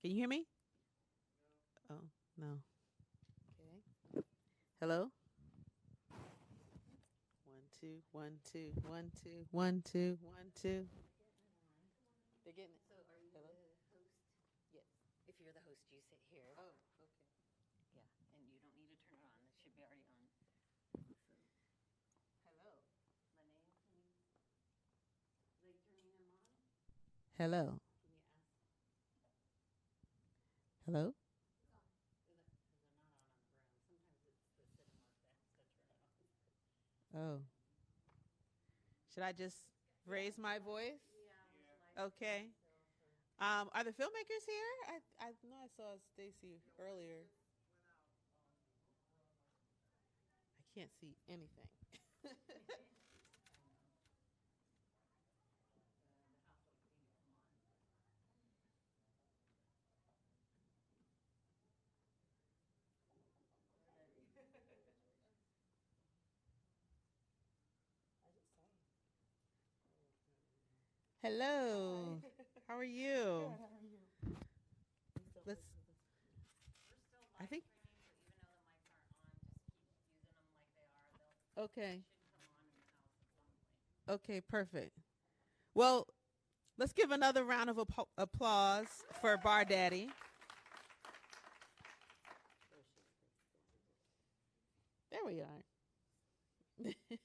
Can you hear me? Oh, no. Okay. Hello? One, two, one, two, one, two, one, two, one, two. They're getting it. So are you Hello? the host? Yes. If you're the host, you sit here. Oh, okay. Yeah, and you don't need to turn it on. It should be already on. So, hello, Lene, can you, are they turning them on? Hello. Can you ask? Hello? They're not on the room. Sometimes it's the cinema that has to turn it on. Oh. Should I just raise my voice? Yeah. Okay. Are the filmmakers here? I know I saw Stacy earlier. I can't see anything. Hello. How are you? Good. How are you? Let's. We're still I live think. streaming, so even though the mics aren't on, just keep using them like they are. They'll Okay. should come on in the house at some point. Okay. Perfect. Well, let's give another round of applause for Bar Daddy. There we are. Use the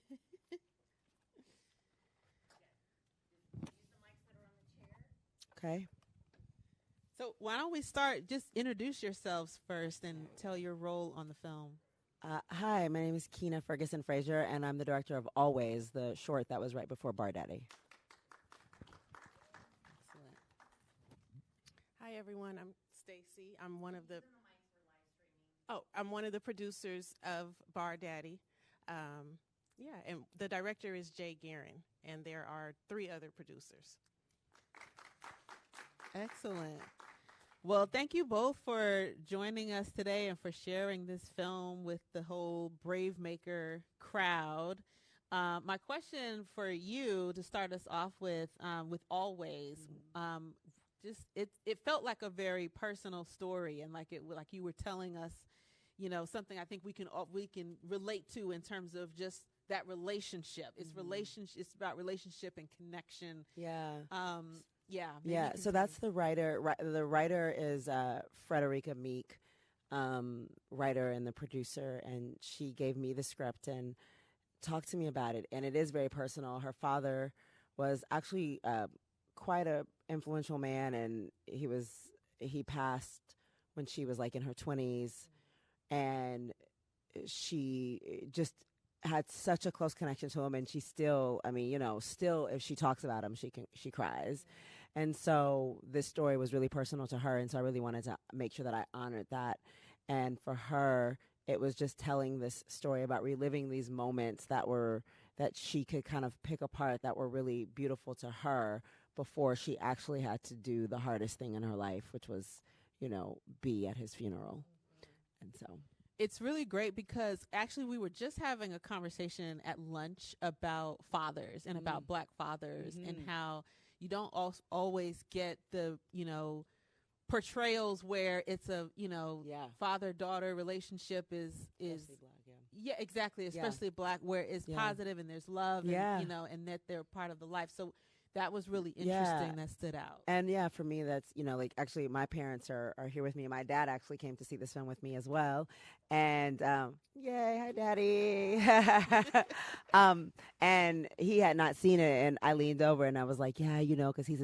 mics that are on the chair. Okay. So why don't we start? Just introduce yourselves first and tell your role on the film. Hi, my name is Keena Ferguson Frazier, and I'm the director of Always, the short that was right before Bar Daddy. Excellent. Hi everyone, I'm Stacy. I'm one of the Using the mics for live streaming. I'm one of the producers of Bar Daddy. Yeah, and the director is Jay Guerin, and there are 3 other producers. Excellent. Well, thank you both for joining us today and for sharing this film with the whole BraveMaker crowd. My question for you to start us off with Always, just it felt like a very personal story, and like you were telling us, something I think we can relate to in terms of just that relationship. It's relationship. It's about relationship and connection. Yeah. Yeah. Yeah. So that's the writer. The writer is Frederica Meek, writer and the producer, and she gave me the script and talked to me about it. And it is very personal. Her father was actually quite a influential man, and he passed when she was like in her 20s, and she just had such a close connection to him, and she still, still if she talks about him, she cries. And so this story was really personal to her, and so I really wanted to make sure that I honored that. And for her, it was just telling this story about reliving these moments that she could kind of pick apart, that were really beautiful to her before she actually had to do the hardest thing in her life, which was, be at his funeral. And so it's really great because actually we were just having a conversation at lunch about fathers and about Black fathers and how you don't always get the, portrayals where it's a, father-daughter relationship is especially Black, yeah, exactly, especially Black, where it's positive and there's love and, and that they're part of the life. So that was really interesting. That stood out. And for me, that's, actually my parents are here with me. My dad actually came to see this film with me as well. And, yay, hi daddy. And he had not seen it. And I leaned over and I was like, yeah, cause she's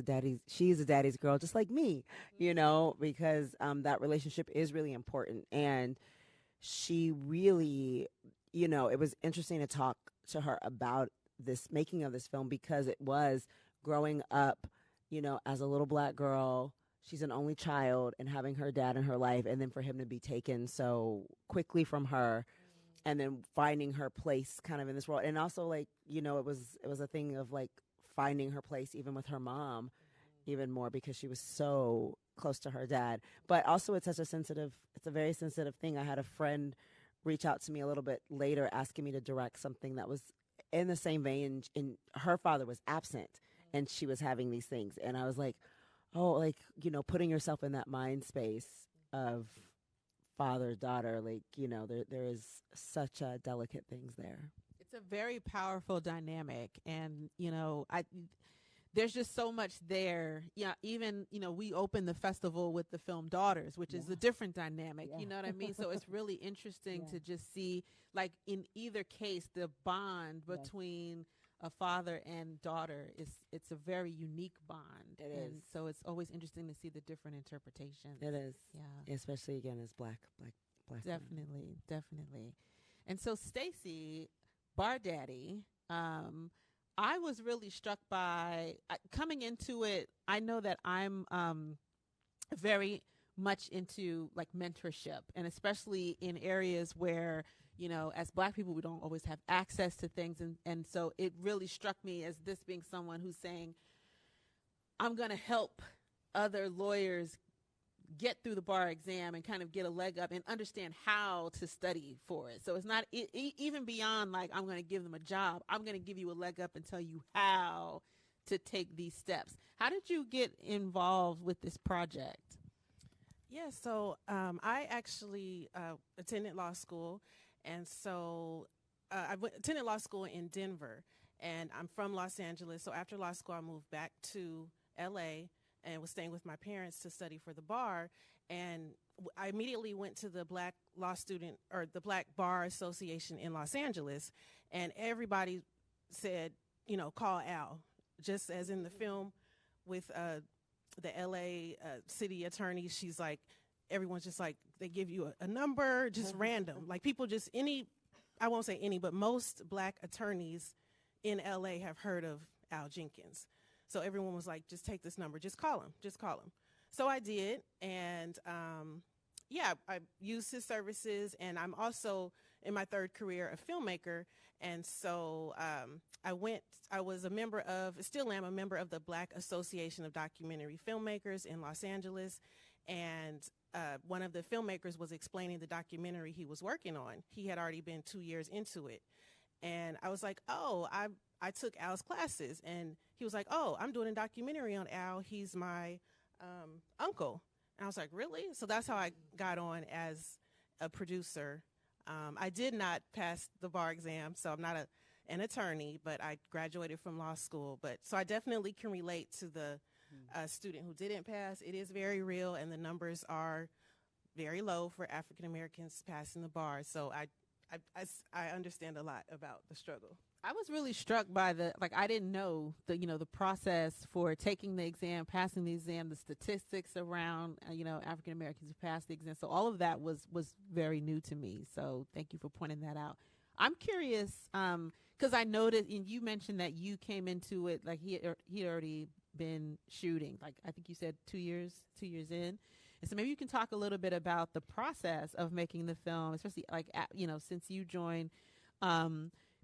a daddy's girl, just like me, because, that relationship is really important. And she really, it was interesting to talk to her about this making of this film, because it was growing up, as a little Black girl. She's an only child and having her dad in her life, and then for him to be taken so quickly from her, and then finding her place kind of in this world. And also, like, it was a thing of like finding her place even with her mom, even more, because she was so close to her dad. But also it's a very sensitive thing. I had a friend reach out to me a little bit later asking me to direct something that was in the same vein, and her father was absent and she was having these things. And I was like, oh, like, putting yourself in that mind space of father daughter, like, there is such delicate things there. It's a very powerful dynamic, and I there's just so much there. Yeah, even we opened the festival with the film Daughters, which is a different dynamic. Yeah. You know what I mean? So it's really interesting Yeah. to just see, like in either case, the bond Yes. between a father and daughter it's a very unique bond. It and is. so it's always interesting to see the different interpretations. It is. Yeah. Especially again as black women. Definitely. And so Stacy, Bar Daddy, I was really struck by coming into it. I know that I'm very much into like mentorship, and especially in areas where as black people we don't always have access to things, and so it really struck me as this being someone who's saying, I'm going to help other lawyers get through the bar exam and kind of get a leg up and understand how to study for it. So it's not even beyond like I'm going to give them a job. I'm going to give you a leg up and tell you how to take these steps. How did you get involved with this project? Yeah, so I actually attended law school, and so attended law school in Denver, and I'm from Los Angeles. So after law school, I moved back to LA and was staying with my parents to study for the bar. And I immediately went to the Black Law Student or the Black Bar Association in Los Angeles, and everybody said, call Al, just as in the film with the LA city attorney. She's like, everyone's just like, they give you a number, just random. Like people just I won't say any, but most black attorneys in LA have heard of Al Jenkins. So everyone was like, just take this number, just call him. So I did, and I used his services, and I'm also in my third career a filmmaker, and so I was still am a member of the Black Association of Documentary Filmmakers in Los Angeles, and one of the filmmakers was explaining the documentary he was working on. He had already been 2 years into it, and I was like, oh, I took Al's classes, and he was like, oh, I'm doing a documentary on Al. He's my uncle. And I was like, really? So that's how I got on as a producer. I did not pass the bar exam, so I'm not an attorney, but I graduated from law school. So I definitely can relate to the student who didn't pass. It is very real, and the numbers are very low for African Americans passing the bar. So I understand a lot about the struggle. I was really struck by I didn't know the process for taking the exam, passing the exam, the statistics around, African Americans who passed the exam. So all of that was very new to me. So thank you for pointing that out. I'm curious, because I noticed, and you mentioned that you came into it, like he had already been shooting, like I think you said 2 years in. And so maybe you can talk a little bit about the process of making the film, especially since you joined,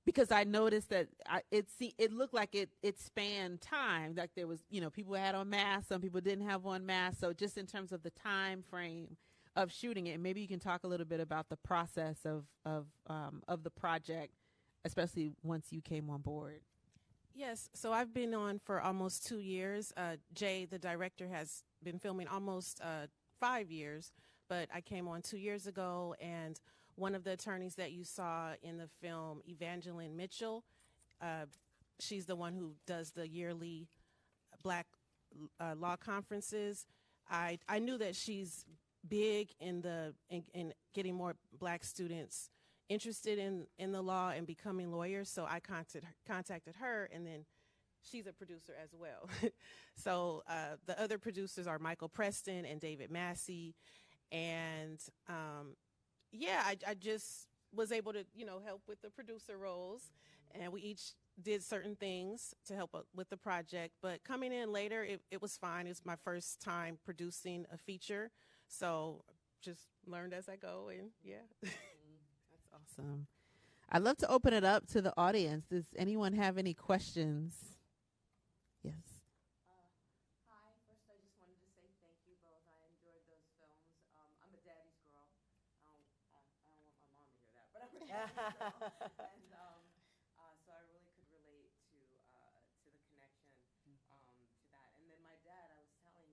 because I noticed that it looked like it spanned time. Like there was, people had on masks, some people didn't have on masks. So just in terms of the time frame of shooting it, maybe you can talk a little bit about the process of the project, especially once you came on board. Yes, so I've been on for almost 2 years. Jay, the director, has been filming almost 5 years, but I came on 2 years ago, and one of the attorneys that you saw in the film, Evangeline Mitchell, she's the one who does the yearly Black law conferences. I knew that she's big in getting more Black students interested in the law and becoming lawyers, so I contacted her, and then she's a producer as well. So the other producers are Michael Preston and David Massey, and I just was able to help with the producer roles, and we each did certain things to help with the project. But coming in later, it was fine. It was my first time producing a feature, so just learned as I go, and yeah. That's awesome. I'd love to open it up to the audience. Does anyone have any questions? Yes. Hi. First, I just wanted to say thank you both. I enjoyed those films. I'm a daddy's girl. I don't want my mom to hear that, but I'm a daddy's girl. And so I really could relate to the connection to that. And then my dad, I was telling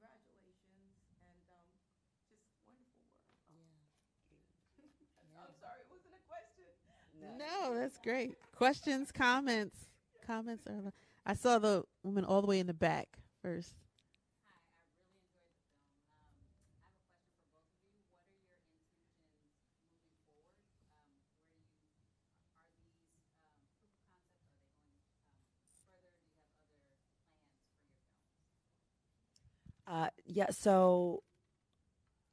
congratulations, and just wonderful work. I'm sorry, it wasn't a question. No, that's great. Questions, comments, comments. I saw the woman all the way in the back first. Hi, I really enjoyed the film. I have a question for both of you. What are your intentions moving forward? Where do you are these proof of concepts? Are they going further? Do you have other plans for your films? Yeah, so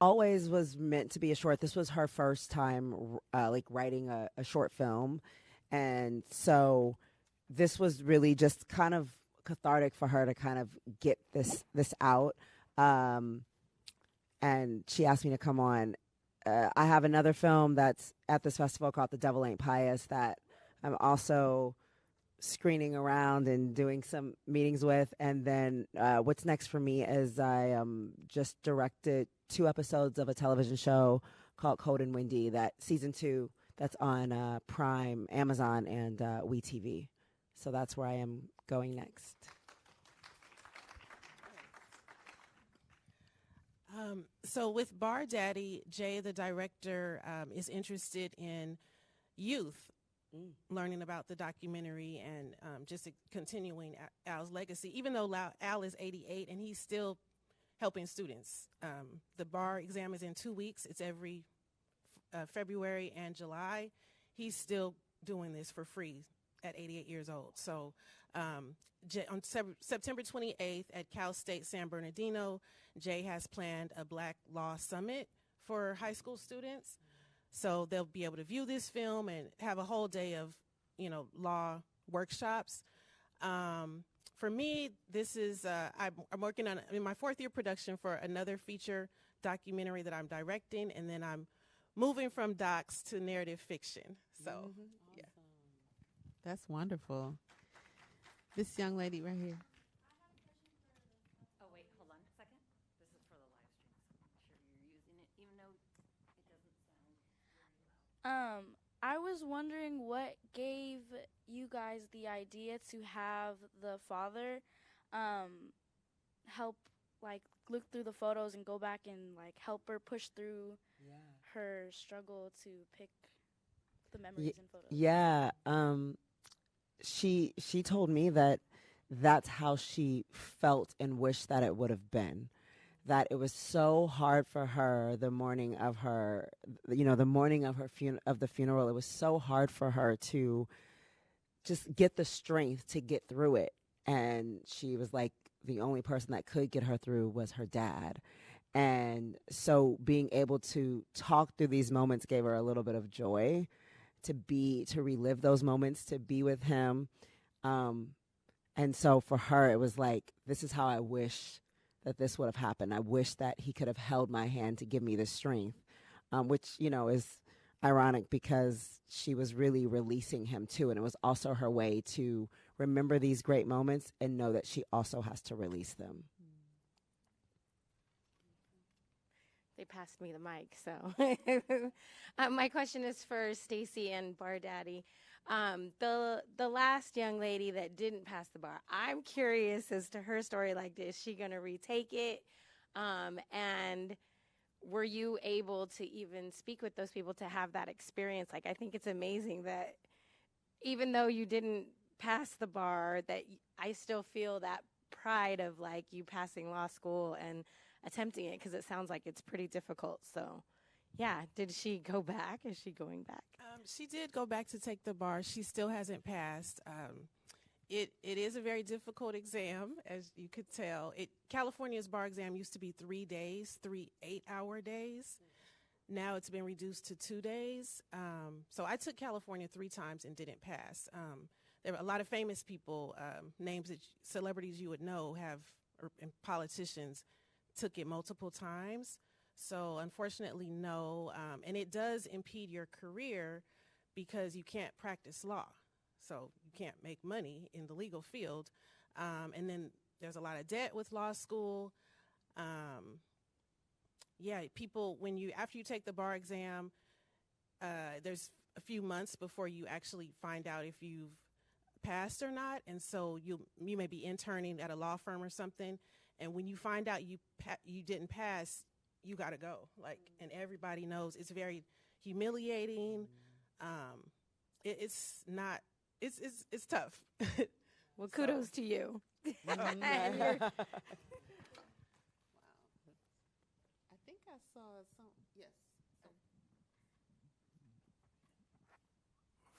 Always was meant to be a short. This was her first time, like writing a short film, and so this was really just kind of cathartic for her to kind of get this out. Um, and she asked me to come on. I have another film that's at this festival called The Devil Ain't Pious that I'm also screening around and doing some meetings with. And then what's next for me is I just directed 2 episodes of a television show called Cold and Windy, that season 2 that's on Prime, Amazon, and WeTV. So that's where I am going next. So with Bar Daddy, Jay, the director, is interested in youth learning about the documentary and just continuing Al's legacy, even though Al is 88 and he's still helping students. The bar exam is in 2 weeks. It's every February and July. He's still doing this for free at 88 years old. So on September 28th at Cal State San Bernardino, Jay has planned a Black Law Summit for high school students. So they'll be able to view this film and have a whole day of, law workshops. For me, this is, I'm working on in my 4th year production for another feature documentary that I'm directing, and then I'm moving from docs to narrative fiction. So, yeah. That's wonderful. This young lady right here. Oh, wait, hold on a second. This is for the live stream, so make sure you're using it, even though it doesn't sound very loud. I was wondering what gave you guys the idea to have the father help, like, look through the photos and go back and, like, help her push through her struggle to pick the memories and photos. Yeah. She told me that that's how she felt and wished that it would have been. That it was so hard for her the morning of her, the morning of her of the funeral. It was so hard for her to just get the strength to get through it. And she was like, the only person that could get her through was her dad. And so being able to talk through these moments gave her a little bit of joy to relive those moments, to be with him. And so for her, it was like, this is how I wish that this would have happened. I wish that he could have held my hand to give me the strength, which, is ironic because she was really releasing him too. And it was also her way to remember these great moments and know that she also has to release them. They passed me the mic, so my question is for Stacy and Bar Daddy. The last young lady that didn't pass the bar, I'm curious as to her story. Like, is she going to retake it? And were you able to even speak with those people to have that experience? Like, I think it's amazing that even though you didn't pass the bar, that I still feel that pride of, like, you passing law school and attempting it, because it sounds like it's pretty difficult. So, yeah, did she go back? Is she going back? She did go back to take the bar. She still hasn't passed. It is a very difficult exam, as you could tell. California's bar exam used to be 3 days, 3 8-hour days. Now it's been reduced to 2 days. So I took California 3 times and didn't pass. There were a lot of famous people, names that celebrities you would know and politicians took it multiple times. So unfortunately, no. And it does impede your career because you can't practice law. So you can't make money in the legal field. And then there's a lot of debt with law school. People, after you take the bar exam, there's a few months before you actually find out if you've passed or not. And so you may be interning at a law firm or something, And when you find out you didn't pass, you got to go. Like, and everybody knows it's very humiliating. It's not. It's tough. Well, kudos to you. Wow. I think I saw some. Yes.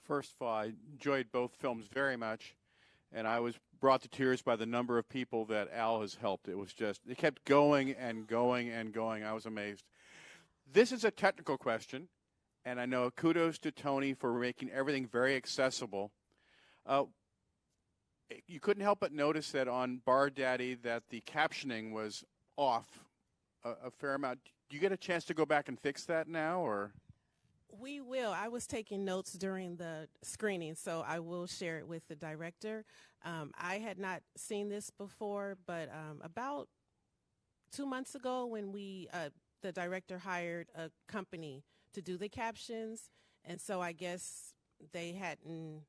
First of all, I enjoyed both films very much, and I was brought to tears by the number of people that Al has helped. It was just, it kept going and going and going. I was amazed. This is a technical question, and I know kudos to Tony for making everything very accessible. You couldn't help but notice that on Bar Daddy that the captioning was off a fair amount. Do you get a chance to go back and fix that now, or? We will. I was taking notes during the screening, so I will share it with the director. I had not seen this before, but about 2 months ago when the director hired a company to do the captions, and so I guess they hadn't,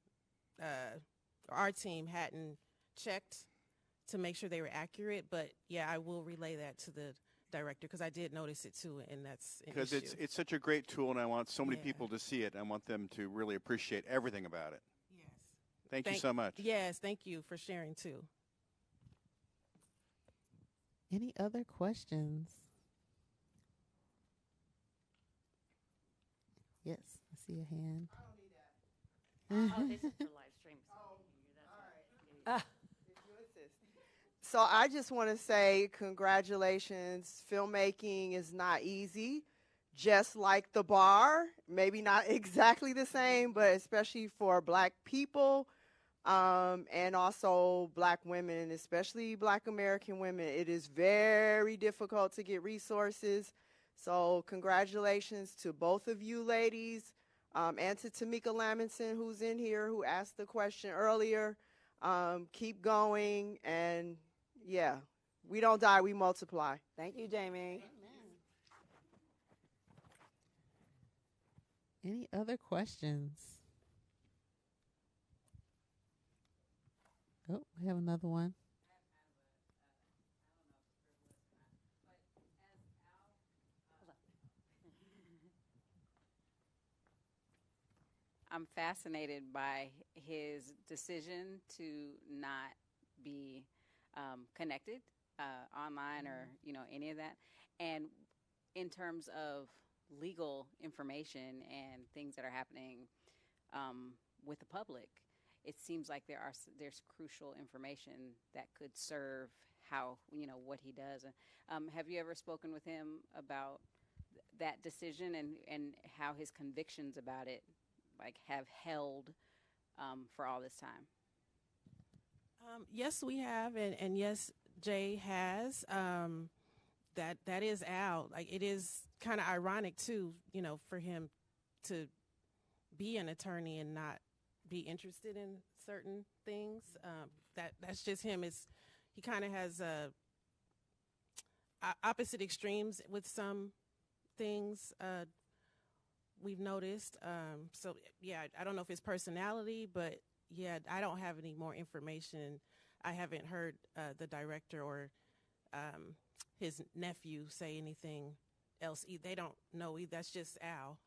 our team hadn't checked to make sure they were accurate, but yeah, I will relay that to the director because I did notice it too, and that's an because issue. it's such a great tool, and I want so many Yeah. people to see it. I want them to really appreciate everything about it. Yes. Thank you so much. Yes, thank you for sharing too. Any other questions? Yes, I see a hand. Oh, this is for live stream. So If you insist. So I just want to say congratulations. Filmmaking is not easy, just like the bar. Maybe not exactly the same, but especially for Black people and also Black women, especially Black American women. It is very difficult to get resources. So congratulations to both of you ladies and to Tamika Lamington, who's in here, who asked the question earlier. Keep going, and yeah, we don't die, we multiply. Thank you, Jamie. Any other questions? Oh, we have another one. I'm fascinated by his decision to not be connected online or any of that, and in terms of legal information and things that are happening with the public, it seems like there's crucial information that could serve how what he does. Have you ever spoken with him about that decision and how his convictions about it have held for all this time? Yes, we have, and yes, Jay has. That is Al. Like, it is kind of ironic too, for him to be an attorney and not be interested in certain things. That's just him. He kind of has opposite extremes with some things. We've noticed. So yeah, I don't know if it's personality, but yeah, I don't have any more information. I haven't heard the director or his nephew say anything else. They don't know either. That's just Al.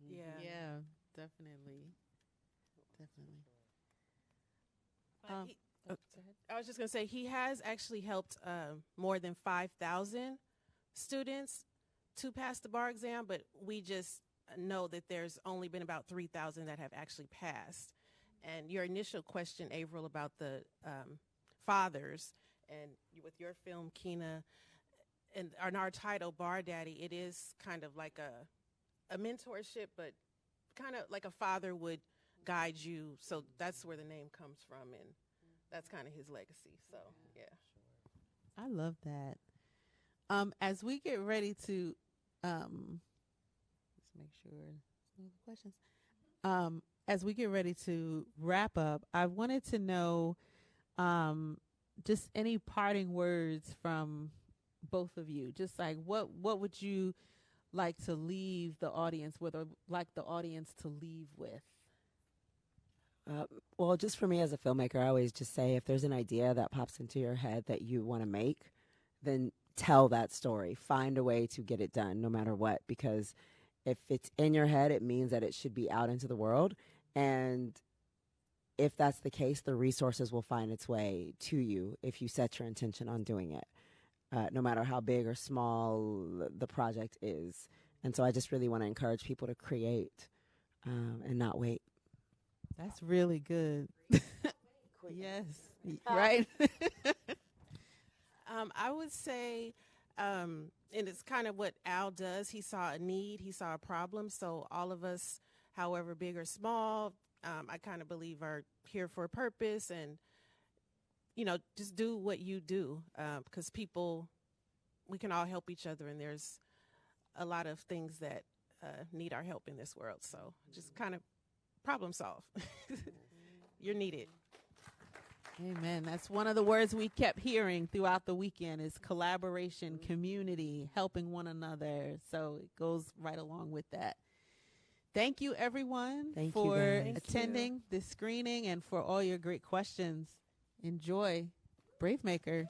Yeah. Yeah, definitely. Definitely. But I was just going to say, he has actually helped more than 5,000 students to pass the bar exam, but we just know that there's only been about 3,000 that have actually passed. And your initial question, April, about the fathers, and with your film, Kina, and our title, Bar Daddy, it is kind of like a mentorship, but kind of like a father would guide you. So that's where the name comes from, and that's kind of his legacy. So, yeah. I love that. As we get ready to, let's make sure there's no other questions. As we get ready to wrap up, I wanted to know just any parting words from both of you. Just like what would you like to leave the audience with, or like the audience to leave with? Well, just for me as a filmmaker, I always just say if there's an idea that pops into your head that you want to make, then tell that story. Find a way to get it done, no matter what, because if it's in your head, it means that it should be out into the world. And if that's the case, the resources will find its way to you if you set your intention on doing it, no matter how big or small the project is. And so I just really want to encourage people to create and not wait. That's really good. Yes, right. I would say, and it's kind of what Al does. He saw a need, he saw a problem. So all of us, however big or small, I kind of believe are here for a purpose, and just do what you do, because people, we can all help each other, and there's a lot of things that need our help in this world. So just kind of problem solve. You're needed. Amen. That's one of the words we kept hearing throughout the weekend is collaboration, community, helping one another. So it goes right along with that. Thank you, everyone, for attending this screening and for all your great questions. Enjoy BraveMaker.